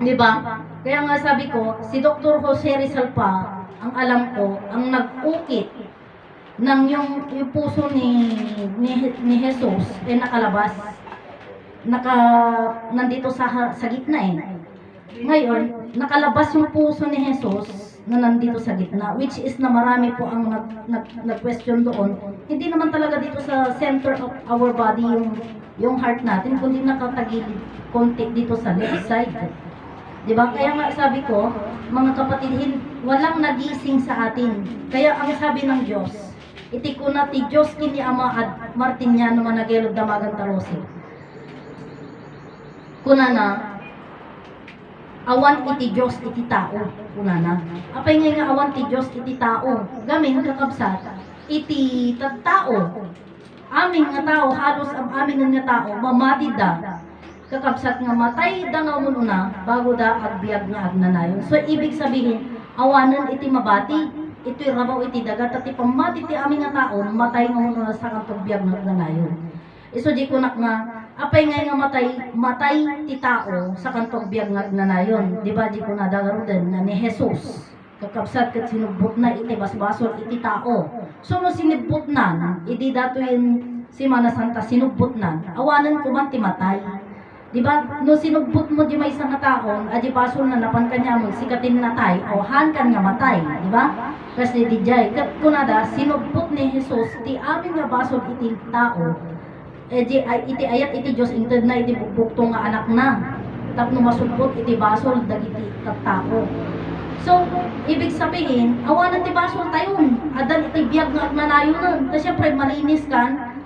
Di ba? Kaya nga sabi ko, si Dr. Jose Rizal pa, ang alam ko, ang nag-ukit ng yung puso ni Jesus ay nakalabas. Nandito sa gitna eh. Ngayon, nakalabas yung puso ni Jesus na nandito sa gitna, which is na marami po ang nag-question doon. Hindi naman talaga dito sa center of our body yung heart natin, kundi nakatagilid konti dito sa left side. Diba? Kaya nga sabi ko, mga kapatid, walang nagising sa atin. Kaya ang sabi ng Diyos, iti ko na ti Diyos kini ama at Martiniano managelo damagan tarosi. Kunana, awan iti Diyos iti tao. Kunana. Apay nga awan ti Diyos iti tao. Gamin kakabsat, iti tao. Aming nga tao, halos ang amin nga tao, mamati da. Kakabsat nga matay da nga muna bago da agbiag nga agnanayon. So ibig sabihin, awanan iti mabati, ito'y rabaw iti dagat at ipamati ti aming nga tao, matay nga muna sa kantong biag nga agnanayon. Iso di kunak nga, apay nga matay ti tao sa kantong biag nga agnanayon. Di ba di ko nadagaro din na ni Jesus. Kakabsat kat sinubot na iti basbasol iti tao. So no sinubot na, iti dato yun si Mana Santa sinubot na, awanan ko man ti matay. Diba, no sinugbot mo di may isang taon, adi basol na napan kanya mo, sikatin natay, o han kan nga matay, diba? Kasi di jay, kunada, sinugbot ni Jesus, ti amin nga basol iti tao, iti ayat iti Diyos, inted na iti bukbukto nga anak na, tapno masugbot iti basol, dagiti tao. So, ibig sabihin, awanan ti basol tayon, adan iti biyag nga agnanayon nun, tapos syempre malinis kan,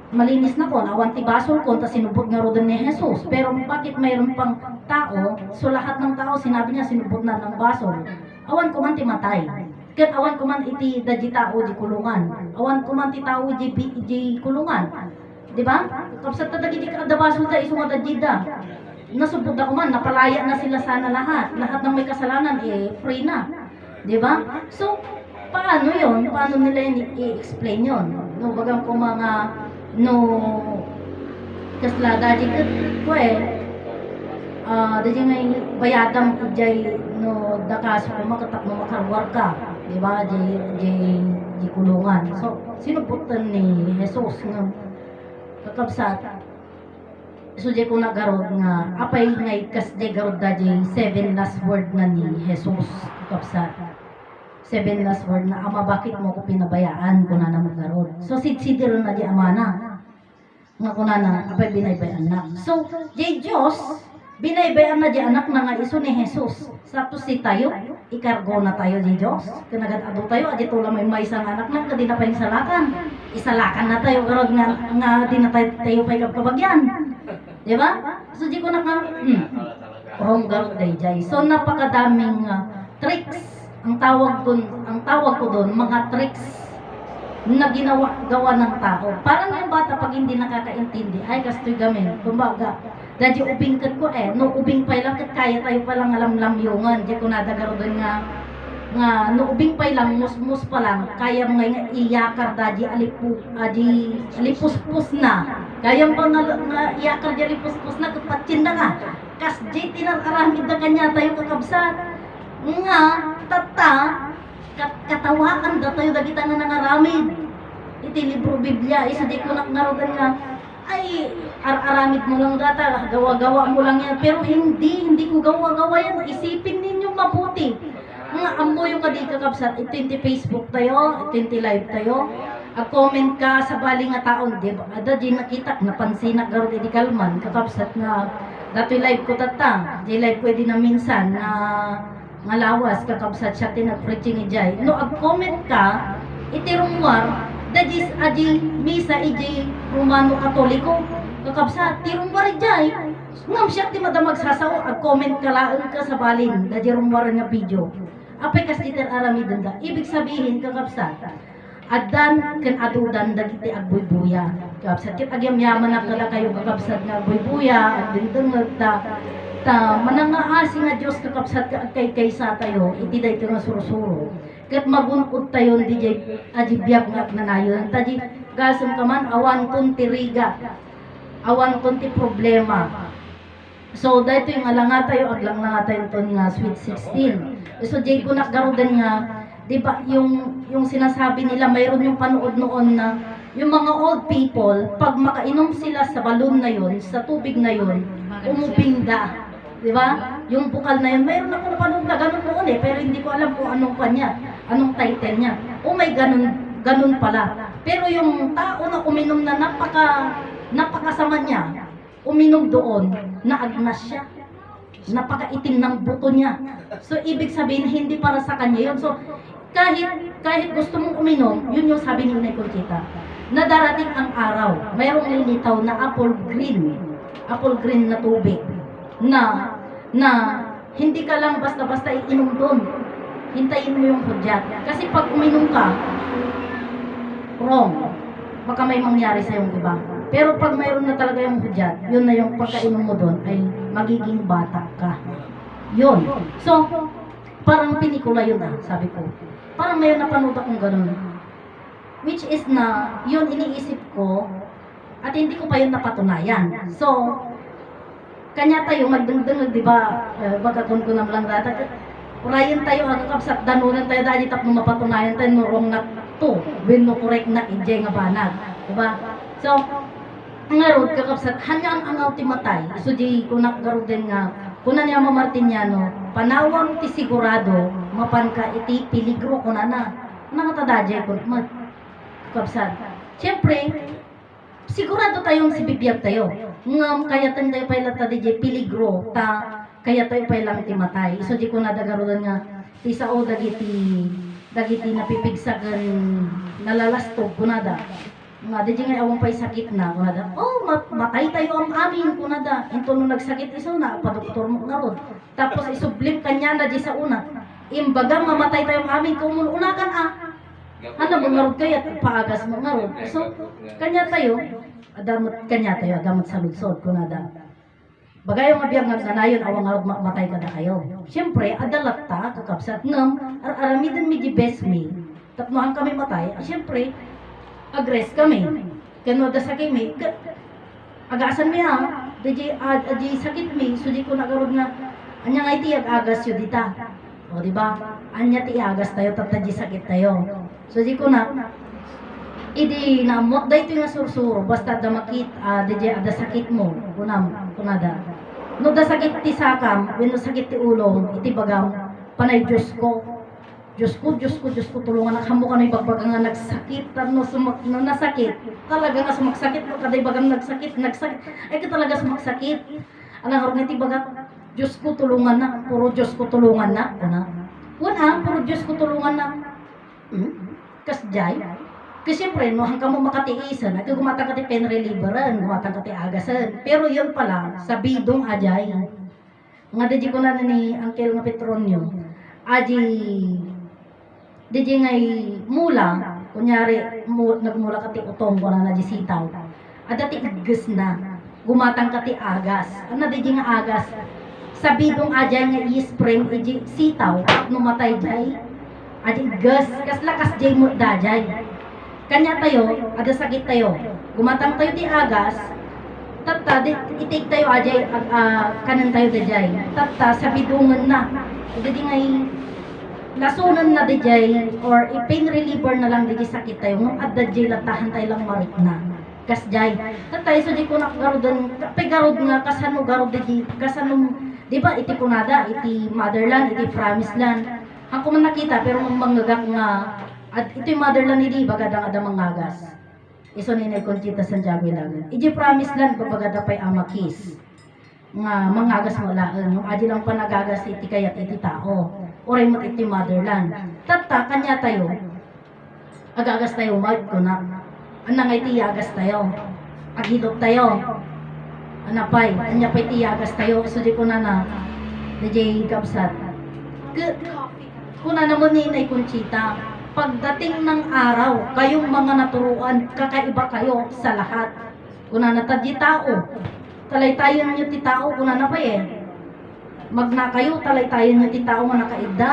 malinis na ko, awan ti basol ko, ta sinubot nga rodon ni Jesus. Pero bakit mayroon pang tao, so lahat ng tao, sinabi niya sinubot na ng basol. Awan ko man ti matay. Ket awan ko man iti daji tao di kulungan. Awan ko man ti tao di kulungan. Di ba? Kapsat ta dagi di kada basol ta iso nga daji da. Nasubot da ko man, napalaya na sila sana lahat. Lahat ng may kasalanan, free na. Di ba? So, paano yon? Paano nila i-explain yon? No, bagang ko mga no kasla dadi ko dadi ngay bayadam ijay no dakas ko makatak mo makarwar ka, di ba? Di kulungan. So sinubutan ni Jesus nga kakabsat. So di ko nagarod nga apay ngay kas di garod dadi 7 last word na ni Jesus kakabsat. 7 last word na, ama bakit mo ko pinabayaan kung na magarod. So sidsidir na di amana. Nga kung na, apay binaybayan na. So, di Diyos, binaybayan na di anak na nga iso ni Jesus. Sa si tayo, ikargo na tayo di Diyos. Kanagad-ado tayo, adi tula may isang anak na, kadi na pa isalakan. Isalakan na tayo, karod nga di na tayo pa'y kapabagyan. Di ba? So, di ko na nga, garod day jay. So, napakadaming tricks. Ang tawag ko doon, mga tricks na gawa ng tao. Parang yung bata pag hindi nakakaintindi, ay kastoy gamin. Kumbaga, dadyo ubing kat ko no ubing pa lang kat kaya tayo palang alam-lamyungan. Di ko nadagaro doon nga no ubing pa lang, mus pa lang, kaya mo nga iyakar dadyo alipuspus na. Kaya pa nga iyakar di alipuspus na, kapatsin na nga. Kas di tinararamid na kanya tayo kakabsat. Nga, tata, katawaan da tayo dagita na nangaramid. Iti libro Biblia, isa di ko naknarodan nga, ay, aramid mo lang data, gawa-gawa mo lang yan. Pero hindi ko gawa-gawa yan. Isipin ninyo mabuti. Nga, amo yung kadi kakabsat, iti Facebook tayo, iti live tayo. Comment ka sa bali nga taon, di ba? Ada di nakita, napansin na garo di kalman, kakabsat nga, dato'y live ko tata, di live pwede na minsan na nga lawas kakabsat siya tinag-preaching ijay. No, ag-comment ka, itirungwar, dadis aji misa ijay Romano Katoliko, kakabsat, tirungwar ijay. Ngam siya ti madamag sasaw, ag-comment ka laon ka sa balin, dadya rungwar nga video. Apay kas diter aramidon da. Ibig sabihin, kakabsat, adan ken adudan dagiti agbuybuya. Kakabsat, kit agyam-yaman na kala kayo kakabsat nga agbuybuya, agdindong manangaasi nga Diyos kakapsat ka kay sa tayo, iti da ito nga surusuro. Kat magunod tayo, di jay biyak nga nanayon. Tadi gasam ka man, awan kon ti riga, awan kon ti problema. So, dahito yung alanga tayo, aglang nga tayo ito nga Sweet 16. So, Jay ko nagkaroon nga, di ba, yung sinasabi nila, mayroon yung panood noon na, yung mga old people, pag makainom sila sa balon na yun, sa tubig na yun, umupinda. Di ba? Yung bukal na yun, mayroon ako napanood na ganun noon eh, pero hindi ko alam kung anong kanya, anong title niya. Oh may ganun pala. Pero yung tao na uminom na napakasama niya, uminom doon, naagnas siya. Napakaitim ng buto niya. So, ibig sabihin, hindi para sa kanya yun. So, kahit gusto mong uminom, yun yung sabi ni Inay Conchita, na darating ang araw, mayroong lilitaw na apple green na tubig, na hindi ka lang basta-basta iinom doon. Hintayin mo yung hudyat. Kasi pag uminom ka, wrong. Baka may mangyari sa yung iba. Pero pag mayroon na talaga yung hudyat, yun na yung pagkainom mo doon ay magiging bata ka. Yun. So, parang pinikula yun sabi ko. Parang mayroon napanood akong ganun. Which is na, yun iniisip ko, at hindi ko pa yun napatunayan. So, kanya tayo, magdengdeng, di ba, bagakon ko na lang data, urayan tayo, kakapsat, danunan tayo, dahil tap mo mapatunayan tayo, nurong na to, when no correct na, ije nga banag. Diba? So, nga rod kakapsat hanyang ang ultimatay so di kunak garo din nga kunan niya Martiniano panawang ti sigurado mapan ka iti peligro kunana nakatadaje kun kapsat syempre sigurado tayong si bibiyag tayo ngam kaya tayo pala ta di peligro ta kaya tayo pala ti matay so di ko nadagaro nga ti sao dagiti napipigsagan nalalastog kunada nga di nga awang pa'y sakit na kunada oh matay tayo ang amin kunada ito nung nagsakit iso na padoktor mo nga ron tapos isublim kanya na di sa una imbaga mamatay tayo ang amin kung unakan ano mo nga ron kaya paagas mo nga ron so kanya tayo adamot sa lutsod kunada bagay yung mabiyag nga kanayon awang nga matay ka na kayo siyempre adalat ta kakapsat ngam aramidan mi di best me tapnohan kami matay siyempre agres kami. Kano da sakit mi, agasan mi di sakit mi, so di ko nagarod nga, anya nga iti agas yun dita. O diba? Anya ti agas tayo, tapta di sakit tayo. So di ko na, idi na mo, da ito nga sursuro, basta da makit, di ada sakit mo, kunada. No da sakit ti sakam, when no sakit ti ulong, iti bagam, panay Diyos ko, tulungan na kamo ka na ibagbaga nga nagsakit, no nasakit, talaga nga sumaksakit, kaday bagang nagsakit, ay ka talaga sumaksakit. Alang harap niti baga, Diyos ko tulungan na, puro Diyos ko tulungan na, puro Diyos ko tulungan na, kasjay, kasi siyempre, no, hanggang mo makatiisan, at gumatang ka ti pain relieveran, gumatang ka ti agasan, pero yun pala, sa bidong ajay, nga di ko na ni Uncle nga Petronio, Di ngay mula, kunyari, nagmula ka ti utong ko na sitaw. Ada ti igas na, gumatang ka ti agas. Ano di nga agas? Sa bidong ajay nga i-spring, iji sitaw, numatay jay. Adi igas, kas lakas jay mo dajay. Kanya tayo, ada sakit tayo. Gumatang tayo ti agas, tatta, itik tayo ajay, kanan tayo dajay. Tatta, sa bidungan na. Di ngay, lasunan na dijay or pain reliever na lang dijay sakit tayo ng adda jay latahan tayo lang marit na kasjay tatay so di ko nakagarod garod nga kasano garod dijay kasano di ba iti kunada iti motherland iti promised land ako man nakita pero manggagak nga at iti motherland hindi bagadang ada mangagas iso ni Inay Conchita Santiago ilagan iti promised land babagada pay amakis nga mangagas mo laan adi lang panagagas iti kayat iti tao oray mo iti motherland. Tata, kanya tayo. Agagas tayo, magkunak. Anang iti yagas tayo. Aghidop tayo. Anapay, anya pa iti yagas tayo. So di ko na DJ Kapsat. Kuna naman ni Inay Conchita, pagdating ng araw, kayong mga naturuan, kakaiba kayo sa lahat. Kuna na tadyi tao. Talay tayo nyo ti tao, kuna na pa magna kayo talay tayo nga ti tao nga nakaida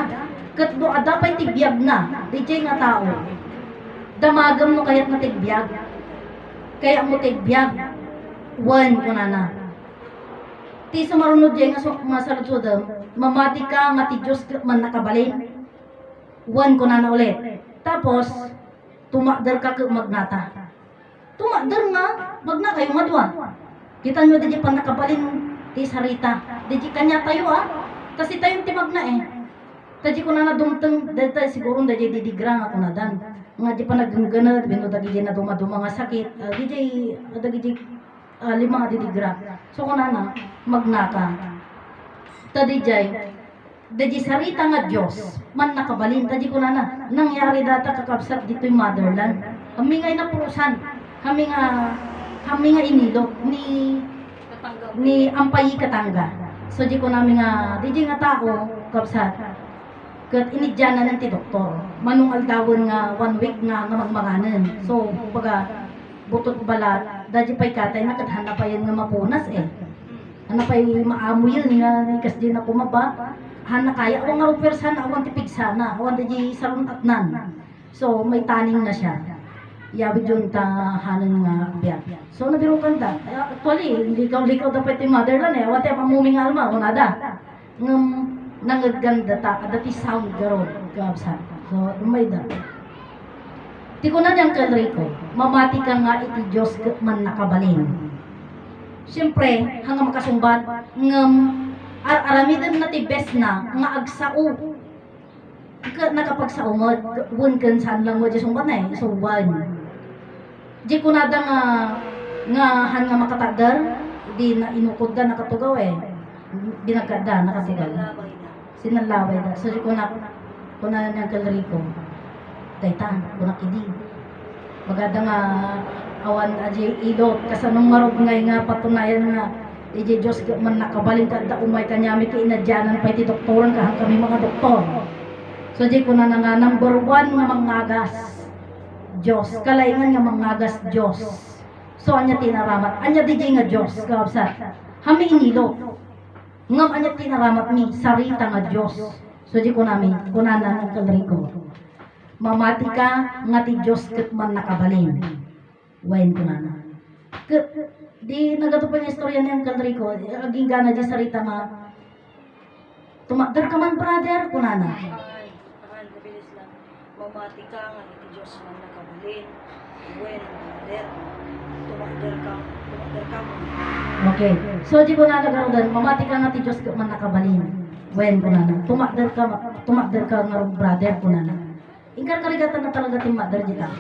ket do ada pay tibiyag na DJ nga tao damagam no kayat na tibiyag kaya mo tibiyag one kunana Ti sumarunod jay nga masaludsodem, mamati ka nga ti Diyos man nakabalin. Wan ko na ulit. Tapos, tumakdar ka magnata. Tumakdar nga, magna kayo madwa. Kita nyo di pan nakabalin ti sarita. Di kanya tayo Kasi tayong timagna Taji ko na dumteng, dahil siguro dahil didigrang ako na dan. Nga di pa nagganganad, bino dagi na dumaduma nga sakit. Dagi lima nga didigrang. So ko na magnaka. Tadi jay, dahil sarita nga Diyos, man nakabalin. Tadi ko na nangyari data kakabsat dito'y motherland. Kami nga inapurusan. Kami nga inilok ni Ampayi Katanga. So di ko namin di nga tao kapsat. Kat inidyanan ng ti doktor. Manong aldawon nga 1 week nga magmanganan. So baga butot balat, dadi pay katay nakadhana pa yan nga mapunas Hana pay maamo yun nga kas di na kumaba. Hana kaya awang nga persan awang tipig sana, awang di salon atnan. So may taning na siya. Yabi dyan ta hanan nga biyak. So nabiro kanta. Actually, likaw dapat yung motherland Wate pamuming alma, unada. Nangaganda ta, adati sound garod. Kabsan. So, umay da. Ti ko na niyang kalriko, mamati ka nga iti Diyos man nakabalin. Siyempre, hanga makasumbat, aramidan na ti best na, nga agsao. Nakapagsaumod, wun saan lang mo di sumbat So, one. Di ko nada nga hanga makatagdar, di na inukod da nakatugaw Binagkada, nakasigal. Sinalaway da. So, di ko na niyang kalriko. Daytan, kunakidi. Magada nga awan aji ilot kasanong marog ngay nga patunayan nga iji Diyos man nakabalin ka da umay kanyami ka inadyanan pa iti doktoran kahang kami mga doktor. So di ko na nga number 1 nga mangagas Diyos, kalaingan nga mangagas Diyos. So anya tinaramat, anya di nga Diyos kaabsat. Hami inilot. Ngam anya tinaramat mi sarita nga Diyos. So di ko namin kunanan ang kalriko. Mamati ka nga ti Diyos ket man nakabalin. Wain ko na. Di nagato pa yung istorya niyang kalriko. Aging gana di sarita nga. Tumakder ka man brother, kunana. Akan, kabilis lang. Mamati ka nga ti Diyos man nakabalin. Wain, brother. Tumakder ka mo. Okay. So di ko na nagarodan. Mamati ka nga ti Diyos ket man nakabalin. Wain ko na. Tumakder ka nga brother, kunana. Ingkar karigatan na talaga ti mother dita.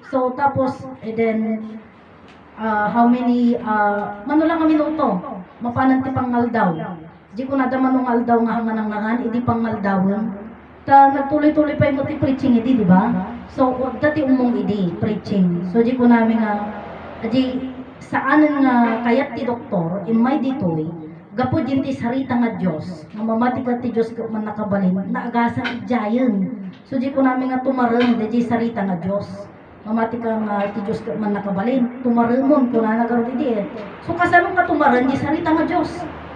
So tapos then how many mano lang kami minuto mapanan ti pangaldaw. Di ko nada manungaldaw nga hangan nangan idi pangaldawon. Ta nagtuloy-tuloy pa yung ti preaching idi, di ba? So dati umong idi preaching. So di ko namin di saan nga kayat ti doktor imay ditoy gapo din ti sarita nga Dios nga mamati ka ti Dios man nakabalin naagasan idjayen. So di ko namin nga tumareng di sarita nga Dios. Mamati ka nga ti Dios man nakabalin, tumaremon ko na nagaro di So kasanong ka tumareng di sarita nga Dios.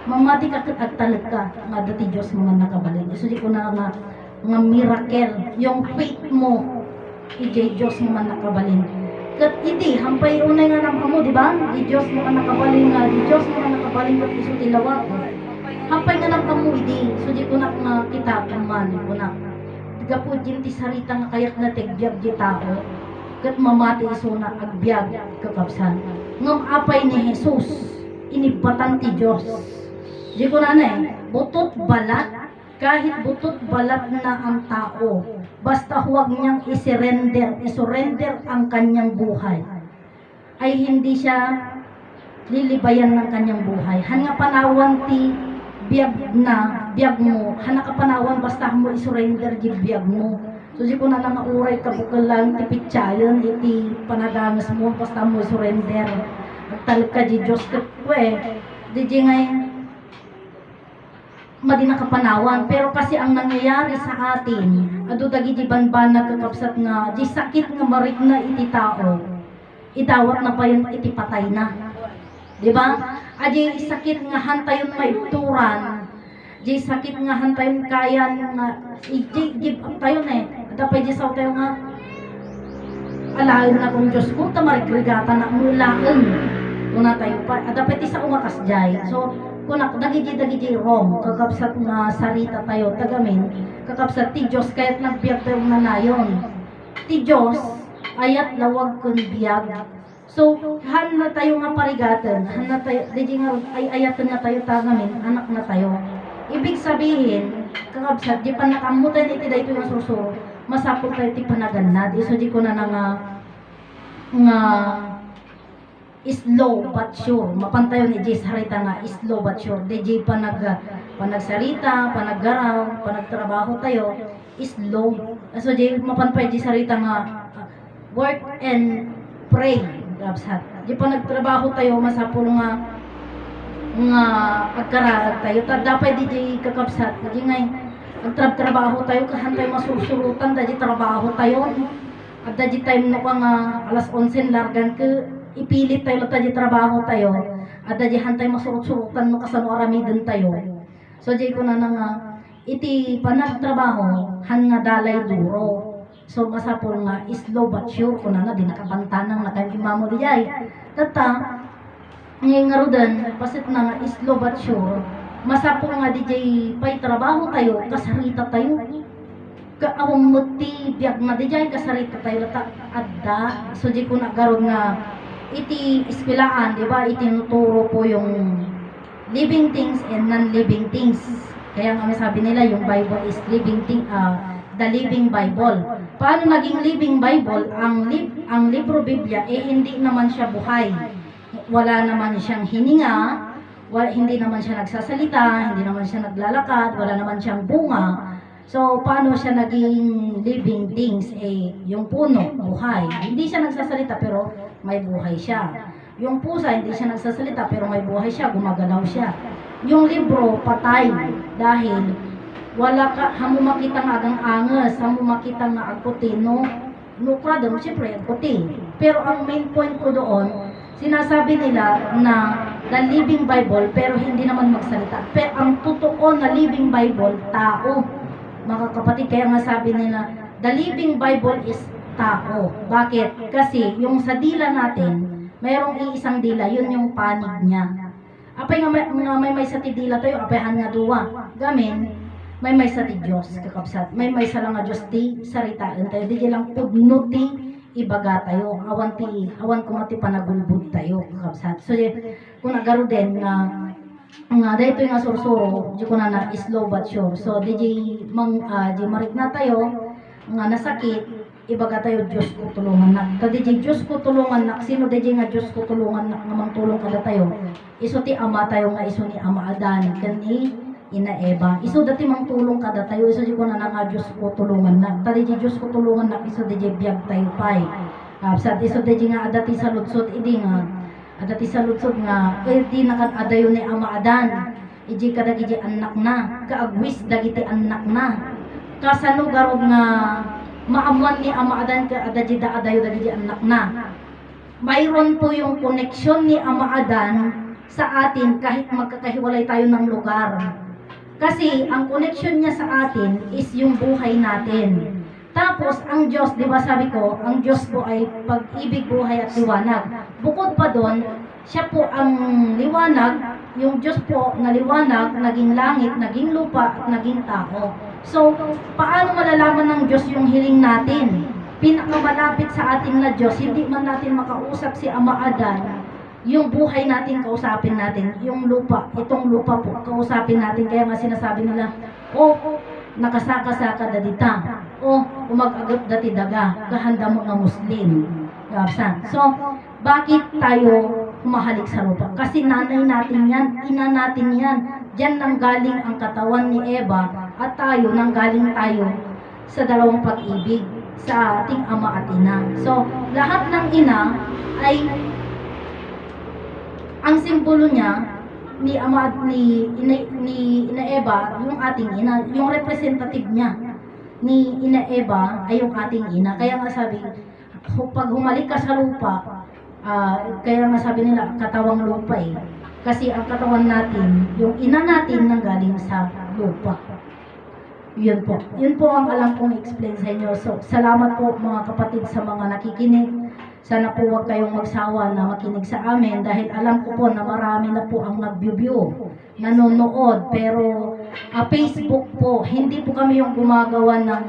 Mamati ka ket agtalag ka nga dati Dios man nakabalin. So di ko na nga miracle yung faith mo iti Dios man nakabalin. Ket idi hampay unay nga namo di ba? Di Dios man nakabalin nga di Dios man nakabalin ket isu tilawa. Hampay nga namo idi. So di ko na nga kita man ko na gapo din ti sarita nga kayat na tegbyag di tao ket mamati iso na agbyag kakabsan ngam apay ni Jesus inibatan ti Dios di ko na butot balat kahit butot balat na ang tao basta huwag niyang isurrender ang kanyang buhay ay hindi siya lilibayan ng kanyang buhay hanga panawan ti biyag mo, hana ka panawan basta mo isurrender di biyag mo. So di ko na uray ka bukalang tipitsayon iti panadamas mo basta mo isurrender. Agtalag ka di Diyos katwe. Di ngay madina ka panawan. Pero kasi ang nangyayari sa atin, ado dagi di banban kakapsat nga, di sakit nga marik na iti tao. Idawat na pa yun iti patay na. Diba? Adi sakit nga hantayon maituran. Di sakit nga hantayon kayan nga i-give up tayo Dapay di saw tayo nga alayon na kung Diyos ko tamarigregata na mulaon. Una tayo pa. Dapay ti sa umakas jay. So kunak dagiti rom kakabsat nga sarita tayo tagamin kakabsat ti Dios kahit nagbiag tayo nanayon ti Dios ayat lawag kun biag. So han na tayo nga parigatan, han na tayo DJ nga ay ayatan na tayo tagamin anak na tayo. Ibig sabihin kakabsat di pa nakamutan iti dayto nga susuro masapol tayo ti panaganad iso di ko na nga slow but sure. Mapantayon ni Jay sarita nga slow but sure. DJ panagsarita, panaggaraw, panagtrabaho tayo, slow. So Jay mapanpay Jay sarita nga work and pray. Gabsat. Jay panagtrabaho tayo masapul nga agkararag tayo. Dapat DJ kakabsat. Jay ngay agtrabaho tayo kahantay masusurutan dadi trabaho tayo. At dadi time no nga alas 11 largan ke ipilit tayo lata di trabaho tayo at di hantay masurot-surutan no kasano aramidan tayo. So di ko na nga iti panagtrabaho han nga dalay duro. So masapol nga slow but sure ko na di nakabantanang na kay imamo di ay. Tata ngayon nga rudan pasit na nga slow but sure masapol nga di jay pay trabaho tayo kasarita tayo. Kaawang muti biag na di jay kasarita tayo lata adda. So di ko na garon nga iti eskwelahan, di ba? Itinuturo po yung living things and non-living things. Kaya nga sabi nila yung Bible is living thing, the living Bible. Paano naging living Bible? Ang libro Biblia hindi naman siya buhay. Wala naman siyang hininga, hindi naman siya nagsasalita, hindi naman siya naglalakad, wala naman siyang bunga. So, paano siya naging living things? Yung puno, buhay. Hindi siya nagsasalita pero may buhay siya. Yung pusa, hindi siya nagsasalita pero may buhay siya, gumagalaw siya. Yung libro, patay. Dahil wala ka, hamo makita nga agang angas, hamo makita nga agputi, no? Nukra doon, syempre, agputi. Pero ang main point ko doon, sinasabi nila na the living Bible pero hindi naman magsalita. Pero ang totoo na living Bible, tao. Mga kapatid, kaya nga sabi nila, the living Bible is tao. Bakit? Kasi yung sa dila natin, mayroong iisang dila, yun yung panig niya. Apay nga may sa ti dila tayo, apayan nga duwa. Gamin, may sa ti Diyos, kakapsat. May sa lang nga Diyos ti saritaan tayo. Di lang pudno ti ibaga tayo. Awan kumati panagulbud tayo, kakapsat. So, kung nagaro din nga dahito yung sursuro, di ko na slow but sure. So, di marik na tayo, nga nasakit, ibaga tayo, Diyos ko tulungan na. Kadi Diyos ko tulungan na, sino di nga Diyos ko tulungan na, nga tulong kada tayo. Iso ti ama tayo nga, iso ni ama Adan, kani ina Eva. Iso dati mang tulong kada tayo, iso di ko na nga Diyos ko tulungan na. Kadi Diyos ko tulungan na, iso di biyag tayo pay. Sa iso di nga adati sa lutsot, idi nga, adati sa lutsod nga, di nakadayo ni ama Adan, iji kadagiti anak na, kaagwis dagiti anak na. Kasano garod nga maamuan ni ama Adan ka adati adayo dagiti anak na. Mayroon po yung koneksyon ni ama Adan sa atin kahit magkakahiwalay tayo ng lugar. Kasi ang koneksyon niya sa atin is yung buhay natin. Tapos, ang Diyos, di ba sabi ko, ang Diyos po ay pag-ibig, buhay at liwanag. Bukod pa doon, siya po ang liwanag, yung Diyos po na liwanag, naging langit, naging lupa, at naging tao. So, paano malalaman ng Diyos yung hiling natin? Pinakamalapit sa atin na Diyos, hindi man natin makausap si Ama Adan, yung buhay natin kausapin natin, yung lupa, itong lupa po, kausapin natin. Kaya nga sinasabi nila, nakasaka-saka dadita, umag-agot dati daga, kahanda mo nga Muslim. So, bakit tayo humahalik sa lupa? Kasi nanay natin yan, ina natin yan. Diyan nang galing ang katawan ni Eva at tayo, nang galing tayo sa dalawang pag-ibig sa ating ama at ina. So, lahat ng ina ay ang simbolo niya ni ama ni Ina Eva, yung ating ina, yung representative niya ni Ina Eva ay yung ating ina. Kaya nga sabi, pag humalik ka sa lupa, kaya nga sabi nila, katawang lupa eh. Kasi ang katawan natin, yung ina natin nanggaling sa lupa. Yun po. Yun po ang alam kong explain sa inyo. So, salamat po mga kapatid sa mga nakikinig. sana po huwag kayong magsawa na makinig sa amin dahil alam ko po na marami na po ang nag-view, nanonood, pero Facebook po, hindi po kami yung gumagawa ng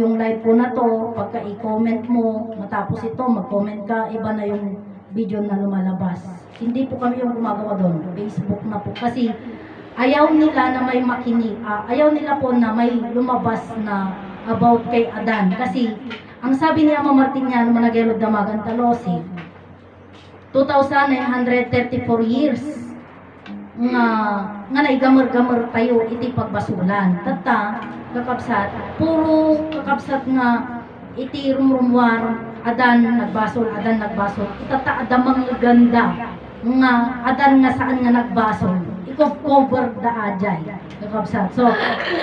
yung live po na to, pagka i-comment mo, matapos ito, mag-comment ka, iba na yung video na lumalabas. Hindi po kami yung gumagawa doon, Facebook na po. Kasi ayaw nila na may makinig, ayaw nila po na may lumabas na about kay Adan. Kasi ang sabi ni Ama Martiniano Managelo Damagan Talosi, 2,934 years nga naigamar-gamar tayo iti pagbasulan. Tata, kakabsat, puro kakabsat nga iti rumrumwar, Adan nagbasol, Tata, adamang ganda nga Adan nga saan nga nagbasol. Iko-cover da ajay. Kakabsat. So,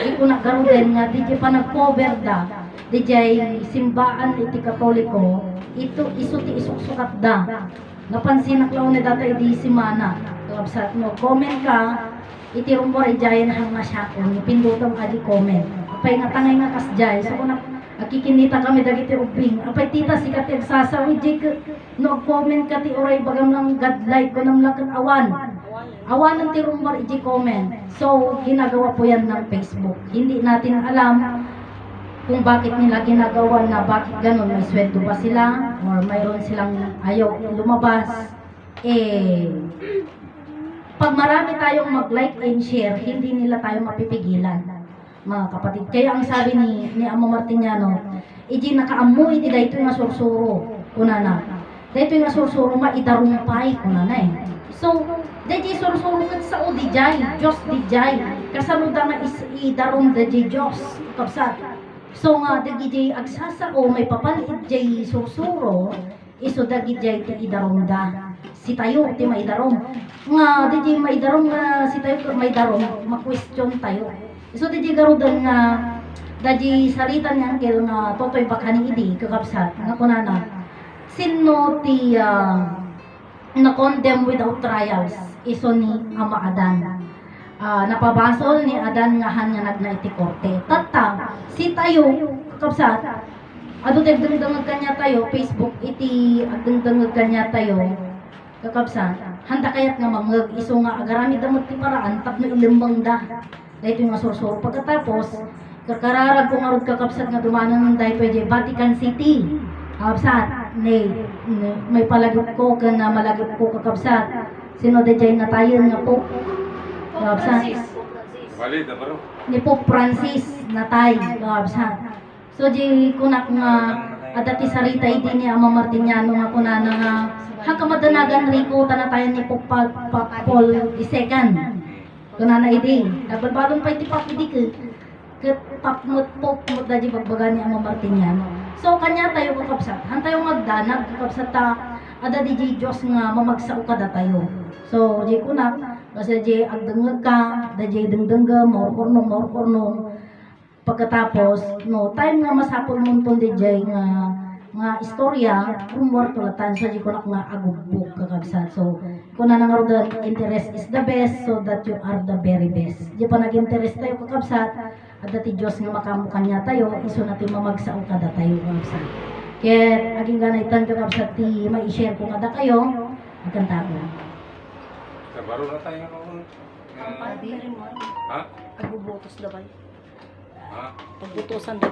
di ko nagkaroon nga, di pa nag-cover da. Dijay simbaan iti Katoliko, ito isuti isuksukat da. Napansin na klaw ni data iti simana. Kabsat mo, comment ka, iti rumor ijayan hang masyakon, ipindutang adi comment. Apay nga tangay nga kasjay, so kung nakikinita kami dagiti ubing, apay tita sikat agsasawi, jay no comment ka ti oray bagam lang godlike ko nam lang awan. Awan ng ti rumor iti comment. So, ginagawa po yan ng Facebook. Hindi natin alam kung bakit nila ginagawa na bakit ganun, may sweldo ba sila or mayroon silang ayaw lumabas. Pag marami tayong mag-like and share, hindi nila tayo mapipigilan, mga kapatid. Kaya ang sabi ni Amo Martiniano, iji nakaamoy iti dayto nga sursuro kunana. Dayto nga sursuro maidarumpay kunana eh. So, dayto sursuro ket sao dijay, Dios dijay. Kasano da nga idarum dayto Dios kapsat. So nga dagiti agsasao may papalit jay sursuro, iso dagiti ti idarumda. Si tayo ti maidarom. Nga dagiti maidarom nga si tayo maidarom, ma-question tayo. Iso dagiti garudan nga dagiti salita ni Angel nga totoy bakani idi kakabsat nga kunana. Sino ti na-condemn without trials? Iso ni Ama Adan. Napabasol ni Adan nga han nga nagnaiti korte. Tata, si tayo, kapsat, ado dagdangdangag kanya tayo, Facebook, iti agdangdangag kanya tayo, kakabsat, handa kayat nga mangag, iso nga agarami damot ti paraan, tapno ilimbang da. Dahito yung sursuro. Pagkatapos, kakararag ko nga rod kakabsat nga dumanan ng dahil pwede, Vatican City. Kakabsat, may palagip ko, na malagip ko kakabsat. Sino dejay na tayo nga po? Kakabsat. Valid na baro. Ni Pope Francis natay, kakabsat. So di kunak nga adati sarita iti ni Ama Martiniano nga kunana nga hangkamadanagan riko tanatayan ni Pope Paul II. Kunana iti. Nagbalbalon pa iti Pope idi ket papmut Pope mut daji bagbaga ni Ama Martiniano. So kanya tayo kakabsat. Han tayo magdanag kakabsat ta ada di Dios nga mamagsao kada tayo. So di kunak kasi di agdengeg ka, daji dengdengga morpornong. Pagkatapos no time nga masapol munton di nga istorya rumor tulatan so di kunak nga agubbog kakabsat. So kuna nang rodan interest is the best so that you are the very best. Di pa nag-interest tayo kakabsat at dati Diyos nga makamukan niya tayo iso natin mamagsao kada tayo kakabsat. Kaya aging ganaitan kakabsat ti mai-share ko kada kayo magkanta ko. Sa baro na tayo ngayon. Ang pagbirin mo, Ha? agbubutos na ba? Ha? Pagbutosan